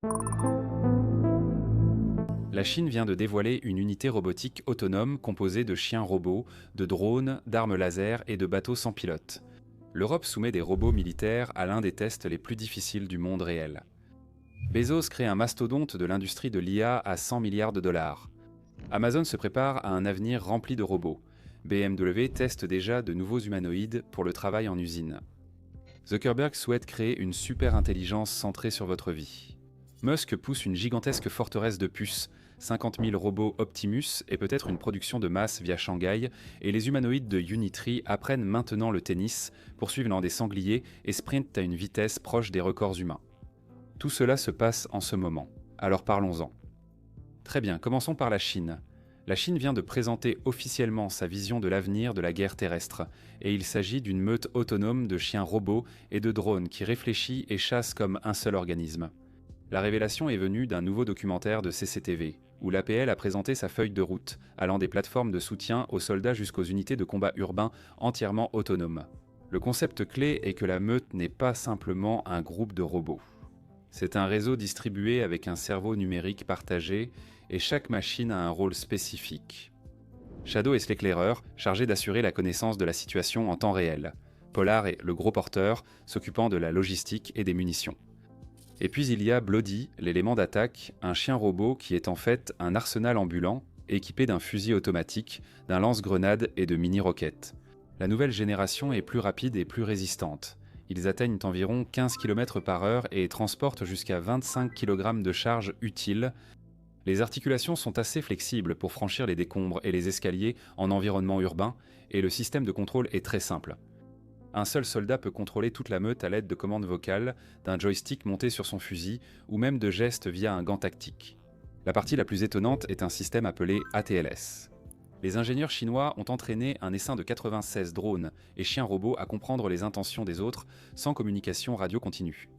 La Chine vient de dévoiler une unité robotique autonome composée de chiens robots, de drones, d'armes laser et de bateaux sans pilote. L'Europe soumet des robots militaires à l'un des tests les plus difficiles du monde réel. Bezos crée un mastodonte de l'industrie de l'IA à 100 milliards de dollars. Amazon se prépare à un avenir rempli de robots. BMW teste déjà de nouveaux humanoïdes pour le travail en usine. Zuckerberg souhaite créer une super intelligence centrée sur votre vie. Musk pousse une gigantesque forteresse de puces, 50 000 robots Optimus et peut-être une production de masse via Shanghai, et les humanoïdes de Unitree apprennent maintenant le tennis, poursuivent dans des sangliers et sprintent à une vitesse proche des records humains. Tout cela se passe en ce moment, alors parlons-en. Très bien, commençons par la Chine. La Chine vient de présenter officiellement sa vision de l'avenir de la guerre terrestre, et il s'agit d'une meute autonome de chiens robots et de drones qui réfléchit et chasse comme un seul organisme. La révélation est venue d'un nouveau documentaire de CCTV, où l'APL a présenté sa feuille de route, allant des plateformes de soutien aux soldats jusqu'aux unités de combat urbains entièrement autonomes. Le concept clé est que la meute n'est pas simplement un groupe de robots. C'est un réseau distribué avec un cerveau numérique partagé, et chaque machine a un rôle spécifique. Shadow est l'éclaireur, chargé d'assurer la connaissance de la situation en temps réel. Polar est le gros porteur, s'occupant de la logistique et des munitions. Et puis il y a Bloody, l'élément d'attaque, un chien robot qui est en fait un arsenal ambulant, équipé d'un fusil automatique, d'un lance-grenade et de mini-roquettes. La nouvelle génération est plus rapide et plus résistante. Ils atteignent environ 15 km/h et transportent jusqu'à 25 kg de charge utile. Les articulations sont assez flexibles pour franchir les décombres et les escaliers en environnement urbain, et le système de contrôle est très simple. Un seul soldat peut contrôler toute la meute à l'aide de commandes vocales, d'un joystick monté sur son fusil, ou même de gestes via un gant tactique. La partie la plus étonnante est un système appelé ATLS. Les ingénieurs chinois ont entraîné un essaim de 96 drones et chiens robots à comprendre les intentions des autres sans communication radio continue.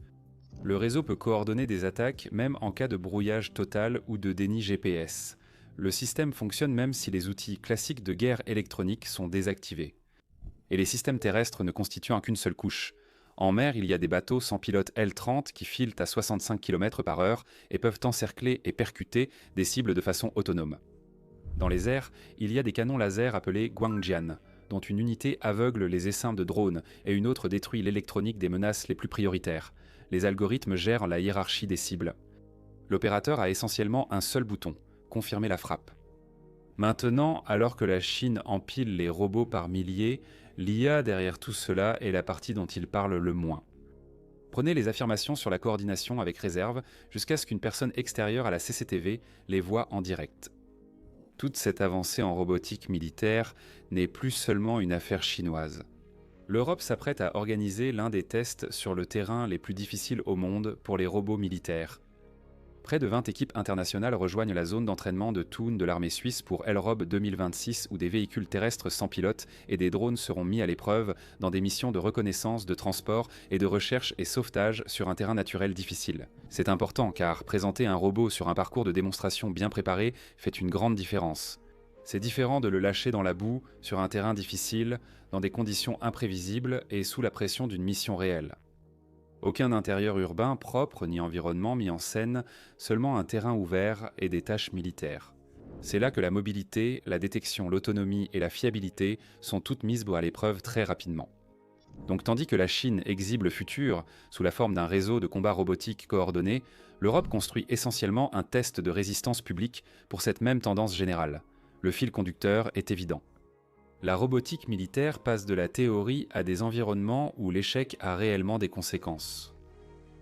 Le réseau peut coordonner des attaques même en cas de brouillage total ou de déni GPS. Le système fonctionne même si les outils classiques de guerre électronique sont désactivés. Et les systèmes terrestres ne constituant qu'une seule couche. En mer, il y a des bateaux sans pilote L-30 qui filent à 65 km/h et peuvent encercler et percuter des cibles de façon autonome. Dans les airs, il y a des canons laser appelés Guangjian, dont une unité aveugle les essaims de drones et une autre détruit l'électronique des menaces les plus prioritaires. Les algorithmes gèrent la hiérarchie des cibles. L'opérateur a essentiellement un seul bouton, confirmer la frappe. Maintenant, alors que la Chine empile les robots par milliers, l'IA derrière tout cela est la partie dont il parle le moins. Prenez les affirmations sur la coordination avec réserve jusqu'à ce qu'une personne extérieure à la CCTV les voie en direct. Toute cette avancée en robotique militaire n'est plus seulement une affaire chinoise. L'Europe s'apprête à organiser l'un des tests sur le terrain les plus difficiles au monde pour les robots militaires. Près de 20 équipes internationales rejoignent la zone d'entraînement de Thun de l'armée suisse pour LROB 2026 où des véhicules terrestres sans pilote et des drones seront mis à l'épreuve dans des missions de reconnaissance, de transport et de recherche et sauvetage sur un terrain naturel difficile. C'est important car présenter un robot sur un parcours de démonstration bien préparé fait une grande différence. C'est différent de le lâcher dans la boue, sur un terrain difficile, dans des conditions imprévisibles et sous la pression d'une mission réelle. Aucun intérieur urbain propre ni environnement mis en scène, seulement un terrain ouvert et des tâches militaires. C'est là que la mobilité, la détection, l'autonomie et la fiabilité sont toutes mises à l'épreuve très rapidement. Donc tandis que la Chine exhibe le futur sous la forme d'un réseau de combat robotique coordonné, l'Europe construit essentiellement un test de résistance publique pour cette même tendance générale. Le fil conducteur est évident. La robotique militaire passe de la théorie à des environnements où l'échec a réellement des conséquences.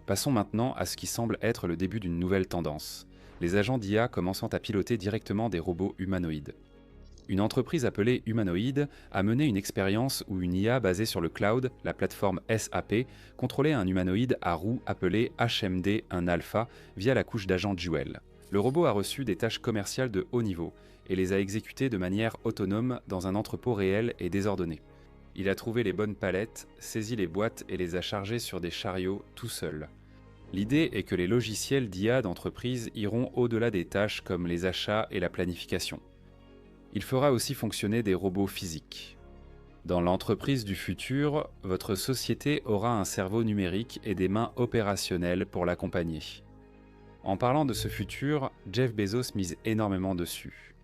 Passons maintenant à ce qui semble être le début d'une nouvelle tendance, les agents d'IA commençant à piloter directement des robots humanoïdes. Une entreprise appelée Humanoid a mené une expérience où une IA basée sur le cloud, la plateforme SAP, contrôlait un humanoïde à roues appelé HMD, un alpha, via la couche d'agent Duel. Le robot a reçu des tâches commerciales de haut niveau et les a exécutées de manière autonome dans un entrepôt réel et désordonné. Il a trouvé les bonnes palettes, saisi les boîtes et les a chargées sur des chariots tout seul. L'idée est que les logiciels d'IA d'entreprise iront au-delà des tâches comme les achats et la planification. Il fera aussi fonctionner des robots physiques. Dans l'entreprise du futur, votre société aura un cerveau numérique et des mains opérationnelles pour l'accompagner. En parlant de ce futur, Jeff Bezos mise énormément dessus.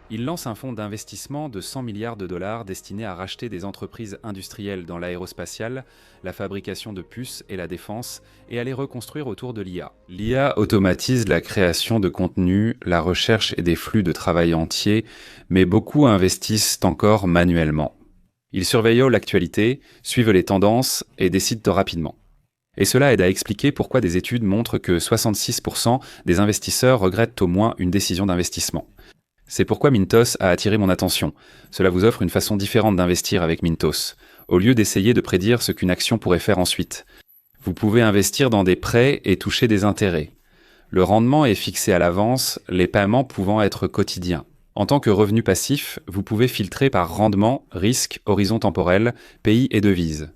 Il lance un fonds d'investissement de 100 milliards de dollars destiné à racheter des entreprises industrielles dans l'aérospatiale, la fabrication de puces et la défense, et à les reconstruire autour de l'IA. L'IA automatise la création de contenu, la recherche et des flux de travail entiers, mais beaucoup investissent encore manuellement. Ils surveillent l'actualité, suivent les tendances et décident rapidement. Et cela aide à expliquer pourquoi des études montrent que 66% des investisseurs regrettent au moins une décision d'investissement. C'est pourquoi Mintos a attiré mon attention. Cela vous offre une façon différente d'investir avec Mintos, au lieu d'essayer de prédire ce qu'une action pourrait faire ensuite. Vous pouvez investir dans des prêts et toucher des intérêts. Le rendement est fixé à l'avance, les paiements pouvant être quotidiens. En tant que revenu passif, vous pouvez filtrer par rendement, risque, horizon temporel, pays et devise.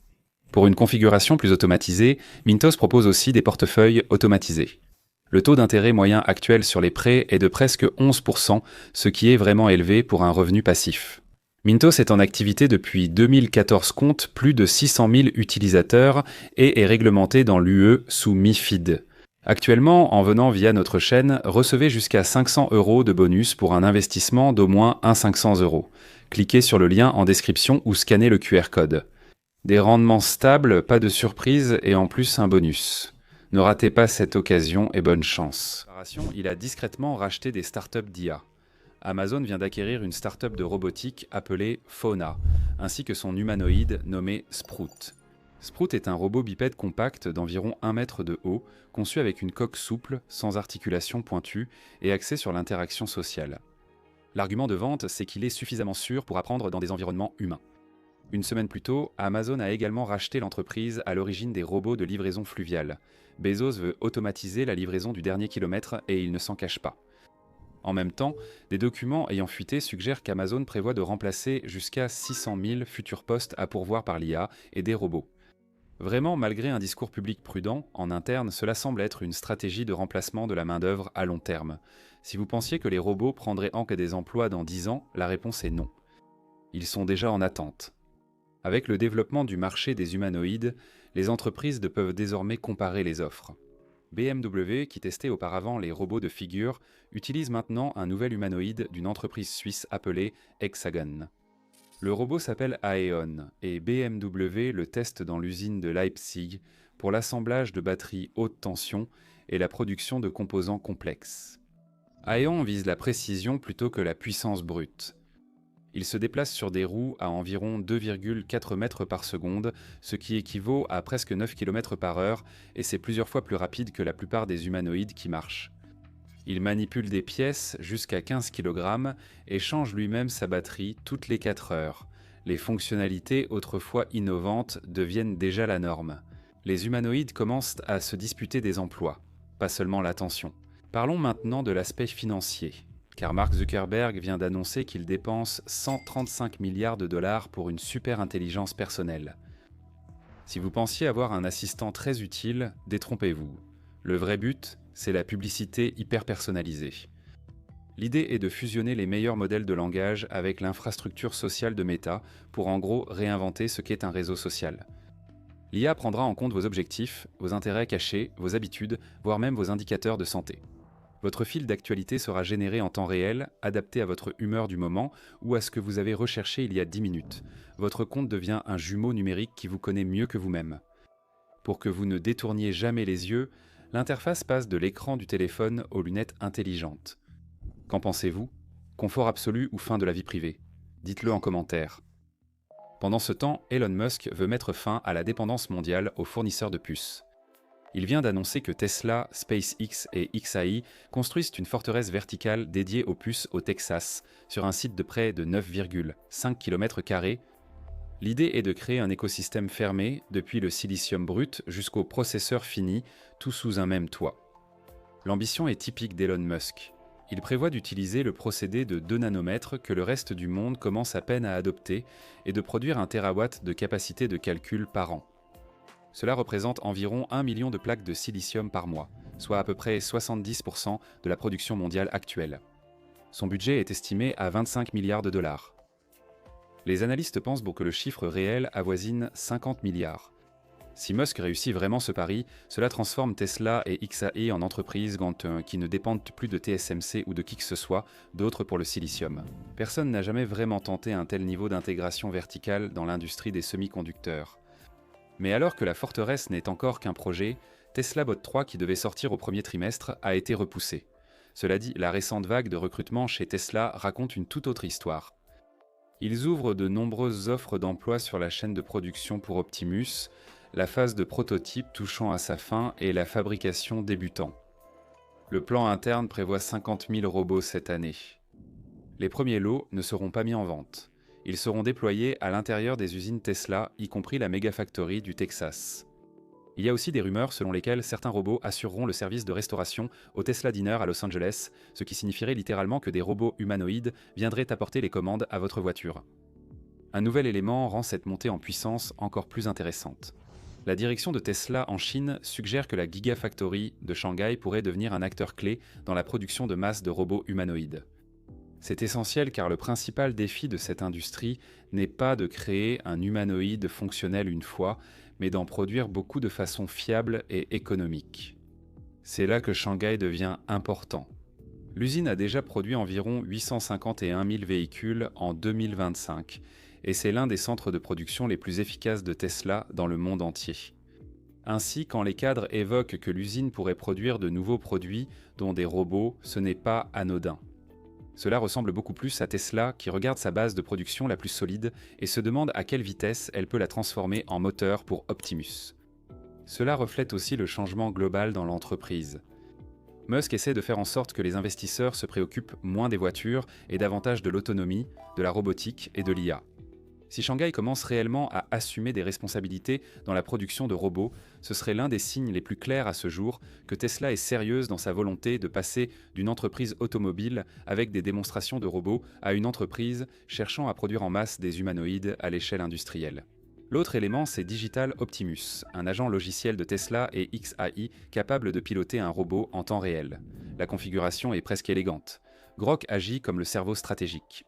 Pour une configuration plus automatisée, Mintos propose aussi des portefeuilles automatisés. Le taux d'intérêt moyen actuel sur les prêts est de presque 11%, ce qui est vraiment élevé pour un revenu passif. Mintos est en activité depuis 2014, compte plus de 600 000 utilisateurs et est réglementé dans l'UE sous MiFID. Actuellement, en venant via notre chaîne, recevez jusqu'à 500 € de bonus pour un investissement d'au moins 500 €. Cliquez sur le lien en description ou scannez le QR code. Des rendements stables, pas de surprise et en plus un bonus. Ne ratez pas cette occasion et bonne chance. Il a discrètement racheté des startups d'IA. Amazon vient d'acquérir une startup de robotique appelée Fauna, ainsi que son humanoïde nommé Sprout. Sprout est un robot bipède compact d'environ 1 mètre de haut, conçu avec une coque souple, sans articulation pointue et axé sur l'interaction sociale. L'argument de vente, c'est qu'il est suffisamment sûr pour apprendre dans des environnements humains. Une semaine plus tôt, Amazon a également racheté l'entreprise à l'origine des robots de livraison fluviale. Bezos veut automatiser la livraison du dernier kilomètre et il ne s'en cache pas. En même temps, des documents ayant fuité suggèrent qu'Amazon prévoit de remplacer jusqu'à 600 000 futurs postes à pourvoir par l'IA et des robots. Vraiment, malgré un discours public prudent, en interne, cela semble être une stratégie de remplacement de la main-d'œuvre à long terme. Si vous pensiez que les robots prendraient en que des emplois dans 10 ans, la réponse est non. Ils sont déjà en attente. Avec le développement du marché des humanoïdes, les entreprises peuvent désormais comparer les offres. BMW, qui testait auparavant les robots de figure, utilise maintenant un nouvel humanoïde d'une entreprise suisse appelée Hexagon. Le robot s'appelle Aeon et BMW le teste dans l'usine de Leipzig pour l'assemblage de batteries haute tension et la production de composants complexes. Aeon vise la précision plutôt que la puissance brute. Il se déplace sur des roues à environ 2,4 mètres par seconde, ce qui équivaut à presque 9 km par heure, et c'est plusieurs fois plus rapide que la plupart des humanoïdes qui marchent. Il manipule des pièces jusqu'à 15 kg et change lui-même sa batterie toutes les 4 heures. Les fonctionnalités autrefois innovantes deviennent déjà la norme. Les humanoïdes commencent à se disputer des emplois, pas seulement l'attention. Parlons maintenant de l'aspect financier. Car Mark Zuckerberg vient d'annoncer qu'il dépense 135 milliards de dollars pour une super intelligence personnelle. Si vous pensiez avoir un assistant très utile, détrompez-vous. Le vrai but, c'est la publicité hyper personnalisée. L'idée est de fusionner les meilleurs modèles de langage avec l'infrastructure sociale de Meta pour en gros réinventer ce qu'est un réseau social. L'IA prendra en compte vos objectifs, vos intérêts cachés, vos habitudes, voire même vos indicateurs de santé. Votre fil d'actualité sera généré en temps réel, adapté à votre humeur du moment ou à ce que vous avez recherché il y a 10 minutes. Votre compte devient un jumeau numérique qui vous connaît mieux que vous-même. Pour que vous ne détourniez jamais les yeux, l'interface passe de l'écran du téléphone aux lunettes intelligentes. Qu'en pensez-vous? Confort absolu ou fin de la vie privée? Dites-le en commentaire. Pendant ce temps, Elon Musk veut mettre fin à la dépendance mondiale aux fournisseurs de puces. Il vient d'annoncer que Tesla, SpaceX et XAI construisent une forteresse verticale dédiée aux puces au Texas, sur un site de près de 9,5 km². L'idée est de créer un écosystème fermé, depuis le silicium brut jusqu'au processeur fini, tout sous un même toit. L'ambition est typique d'Elon Musk. Il prévoit d'utiliser le procédé de 2 nanomètres que le reste du monde commence à peine à adopter et de produire 1 TW de capacité de calcul par an. Cela représente environ 1 million de plaques de silicium par mois, soit à peu près 70% de la production mondiale actuelle. Son budget est estimé à 25 milliards de $. Les analystes pensent que le chiffre réel avoisine 50 milliards. Si Musk réussit vraiment ce pari, cela transforme Tesla et XAE en entreprises qui ne dépendent plus de TSMC ou de qui que ce soit d'autre pour le silicium. Personne n'a jamais vraiment tenté un tel niveau d'intégration verticale dans l'industrie des semi-conducteurs. Mais alors que la forteresse n'est encore qu'un projet, Tesla Bot 3 qui devait sortir au premier trimestre a été repoussé. Cela dit, la récente vague de recrutement chez Tesla raconte une toute autre histoire. Ils ouvrent de nombreuses offres d'emploi sur la chaîne de production pour Optimus, la phase de prototype touchant à sa fin et la fabrication débutant. Le plan interne prévoit 50 000 robots cette année. Les premiers lots ne seront pas mis en vente. Ils seront déployés à l'intérieur des usines Tesla, y compris la Megafactory du Texas. Il y a aussi des rumeurs selon lesquelles certains robots assureront le service de restauration au Tesla Diner à Los Angeles, ce qui signifierait littéralement que des robots humanoïdes viendraient apporter les commandes à votre voiture. Un nouvel élément rend cette montée en puissance encore plus intéressante. La direction de Tesla en Chine suggère que la Gigafactory de Shanghai pourrait devenir un acteur clé dans la production de masse de robots humanoïdes. C'est essentiel car le principal défi de cette industrie n'est pas de créer un humanoïde fonctionnel une fois, mais d'en produire beaucoup de façon fiable et économique. C'est là que Shanghai devient important. L'usine a déjà produit environ 851 000 véhicules en 2025, et c'est l'un des centres de production les plus efficaces de Tesla dans le monde entier. Ainsi, quand les cadres évoquent que l'usine pourrait produire de nouveaux produits, dont des robots, ce n'est pas anodin. Cela ressemble beaucoup plus à Tesla qui regarde sa base de production la plus solide et se demande à quelle vitesse elle peut la transformer en moteur pour Optimus. Cela reflète aussi le changement global dans l'entreprise. Musk essaie de faire en sorte que les investisseurs se préoccupent moins des voitures et davantage de l'autonomie, de la robotique et de l'IA. Si Shanghai commence réellement à assumer des responsabilités dans la production de robots, ce serait l'un des signes les plus clairs à ce jour que Tesla est sérieuse dans sa volonté de passer d'une entreprise automobile avec des démonstrations de robots à une entreprise cherchant à produire en masse des humanoïdes à l'échelle industrielle. L'autre élément, c'est Digital Optimus, un agent logiciel de Tesla et XAI capable de piloter un robot en temps réel. La configuration est presque élégante. Grok agit comme le cerveau stratégique.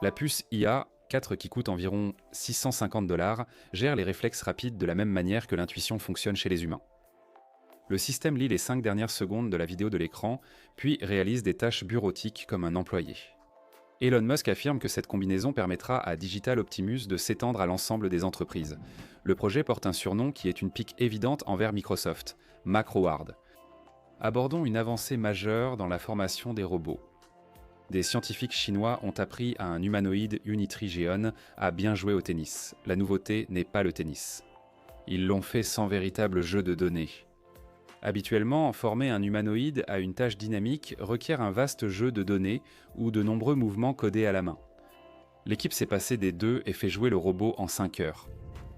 La puce IA 4 qui coûte environ 650 $, gère les réflexes rapides de la même manière que l'intuition fonctionne chez les humains. Le système lit les 5 dernières secondes de la vidéo de l'écran, puis réalise des tâches bureautiques comme un employé. Elon Musk affirme que cette combinaison permettra à Digital Optimus de s'étendre à l'ensemble des entreprises. Le projet porte un surnom qui est une pique évidente envers Microsoft, MacroWard. Abordons une avancée majeure dans la formation des robots. Des scientifiques chinois ont appris à un humanoïde Unitree à bien jouer au tennis. La nouveauté n'est pas le tennis. Ils l'ont fait sans véritable jeu de données. Habituellement, former un humanoïde à une tâche dynamique requiert un vaste jeu de données ou de nombreux mouvements codés à la main. L'équipe s'est passée des deux et fait jouer le robot en 5 heures.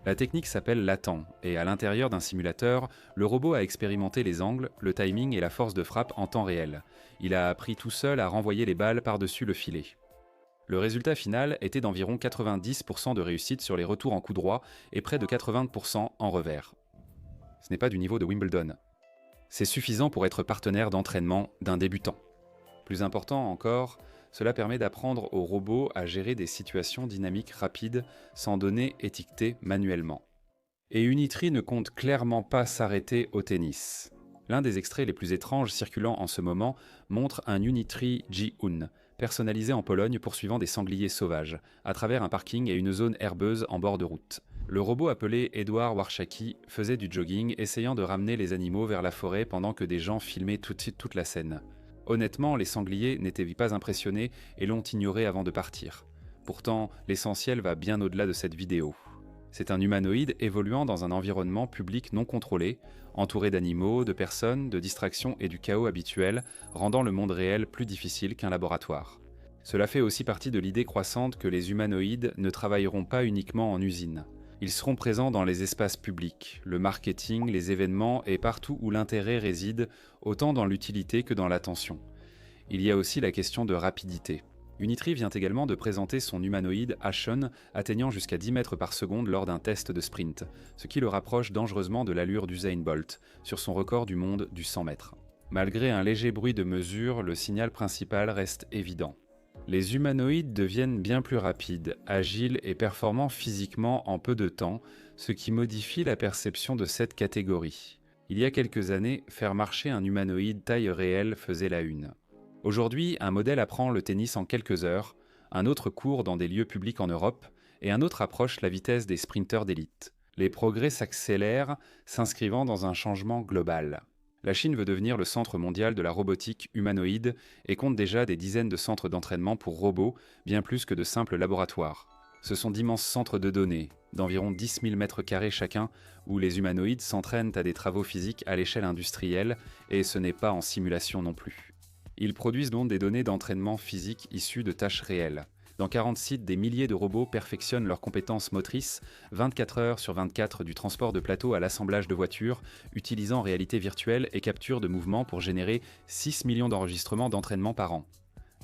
La technique s'appelle latent, et à l'intérieur d'un simulateur, le robot a expérimenté les angles, le timing et la force de frappe en temps réel. Il a appris tout seul à renvoyer les balles par-dessus le filet. Le résultat final était d'environ 90% de réussite sur les retours en coup droit et près de 80% en revers. Ce n'est pas du niveau de Wimbledon. C'est suffisant pour être partenaire d'entraînement d'un débutant. Plus important encore, cela permet d'apprendre au robot à gérer des situations dynamiques rapides sans données étiquetées manuellement. Et Unitree ne compte clairement pas s'arrêter au tennis. L'un des extraits les plus étranges circulant en ce moment montre un Unitree Ji-un, personnalisé en Pologne poursuivant des sangliers sauvages, à travers un parking et une zone herbeuse en bord de route. Le robot appelé Edward Warshaki faisait du jogging, essayant de ramener les animaux vers la forêt pendant que des gens filmaient toute la scène. Honnêtement, les sangliers n'étaient pas impressionnés et l'ont ignoré avant de partir. Pourtant, l'essentiel va bien au-delà de cette vidéo. C'est un humanoïde évoluant dans un environnement public non contrôlé, entouré d'animaux, de personnes, de distractions et du chaos habituel, rendant le monde réel plus difficile qu'un laboratoire. Cela fait aussi partie de l'idée croissante que les humanoïdes ne travailleront pas uniquement en usine. Ils seront présents dans les espaces publics, le marketing, les événements et partout où l'intérêt réside, autant dans l'utilité que dans l'attention. Il y a aussi la question de rapidité. Unitree vient également de présenter son humanoïde Ashen atteignant jusqu'à 10 mètres par seconde lors d'un test de sprint, ce qui le rapproche dangereusement de l'allure d'Usain Bolt, sur son record du monde du 100 mètres. Malgré un léger bruit de mesure, le signal principal reste évident. Les humanoïdes deviennent bien plus rapides, agiles et performants physiquement en peu de temps, ce qui modifie la perception de cette catégorie. Il y a quelques années, faire marcher un humanoïde taille réelle faisait la une. Aujourd'hui, un modèle apprend le tennis en quelques heures, un autre court dans des lieux publics en Europe, et un autre approche la vitesse des sprinteurs d'élite. Les progrès s'accélèrent, s'inscrivant dans un changement global. La Chine veut devenir le centre mondial de la robotique humanoïde et compte déjà des dizaines de centres d'entraînement pour robots, bien plus que de simples laboratoires. Ce sont d'immenses centres de données, d'environ 10 000 mètres carrés chacun, où les humanoïdes s'entraînent à des travaux physiques à l'échelle industrielle, et ce n'est pas en simulation non plus. Ils produisent donc des données d'entraînement physique issues de tâches réelles. Dans 40 sites, des milliers de robots perfectionnent leurs compétences motrices, 24 heures sur 24 du transport de plateau à l'assemblage de voitures, utilisant réalité virtuelle et capture de mouvements pour générer 6 millions d'enregistrements d'entraînement par an.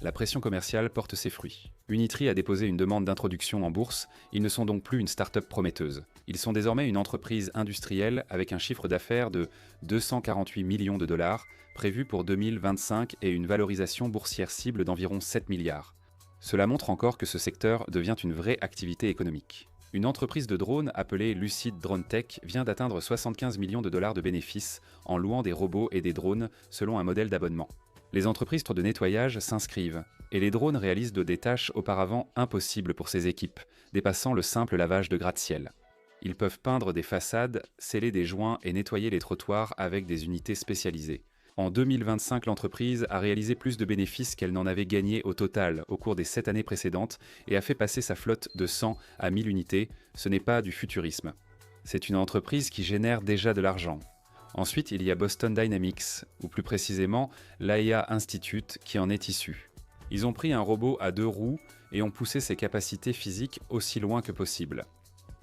La pression commerciale porte ses fruits. Unitree a déposé une demande d'introduction en bourse, ils ne sont donc plus une start-up prometteuse. Ils sont désormais une entreprise industrielle avec un chiffre d'affaires de 248 millions de dollars, prévu pour 2025 et une valorisation boursière cible d'environ 7 milliards. Cela montre encore que ce secteur devient une vraie activité économique. Une entreprise de drones appelée Lucid Drone Tech vient d'atteindre 75 millions de dollars de bénéfices en louant des robots et des drones selon un modèle d'abonnement. Les entreprises de nettoyage s'inscrivent, et les drones réalisent des tâches auparavant impossibles pour ces équipes, dépassant le simple lavage de gratte-ciel. Ils peuvent peindre des façades, sceller des joints et nettoyer les trottoirs avec des unités spécialisées. En 2025, l'entreprise a réalisé plus de bénéfices qu'elle n'en avait gagné au total au cours des 7 années précédentes et a fait passer sa flotte de 100 à 1000 unités. Ce n'est pas du futurisme. C'est une entreprise qui génère déjà de l'argent. Ensuite, il y a Boston Dynamics, ou plus précisément l'AIA Institute, qui en est issu. Ils ont pris un robot à 2 roues et ont poussé ses capacités physiques aussi loin que possible.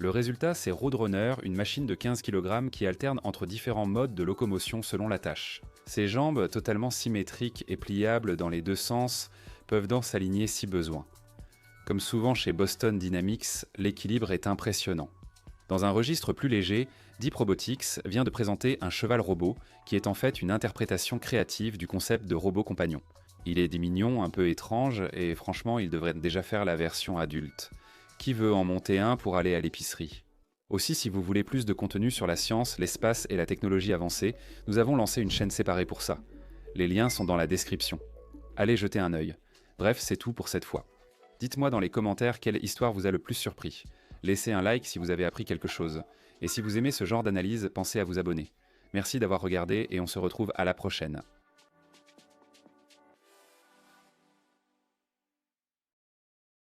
Le résultat, c'est Roadrunner, une machine de 15 kg qui alterne entre différents modes de locomotion selon la tâche. Ses jambes, totalement symétriques et pliables dans les deux sens, peuvent donc s'aligner si besoin. Comme souvent chez Boston Dynamics, l'équilibre est impressionnant. Dans un registre plus léger, Deep Robotics vient de présenter un cheval robot qui est en fait une interprétation créative du concept de robot compagnon. Il est mignon, un peu étrange, et franchement, il devrait déjà faire la version adulte. Qui veut en monter un pour aller à l'épicerie? Aussi, si vous voulez plus de contenu sur la science, l'espace et la technologie avancée, nous avons lancé une chaîne séparée pour ça. Les liens sont dans la description. Allez jeter un œil. Bref, c'est tout pour cette fois. Dites-moi dans les commentaires quelle histoire vous a le plus surpris. Laissez un like si vous avez appris quelque chose. Et si vous aimez ce genre d'analyse, pensez à vous abonner. Merci d'avoir regardé et on se retrouve à la prochaine.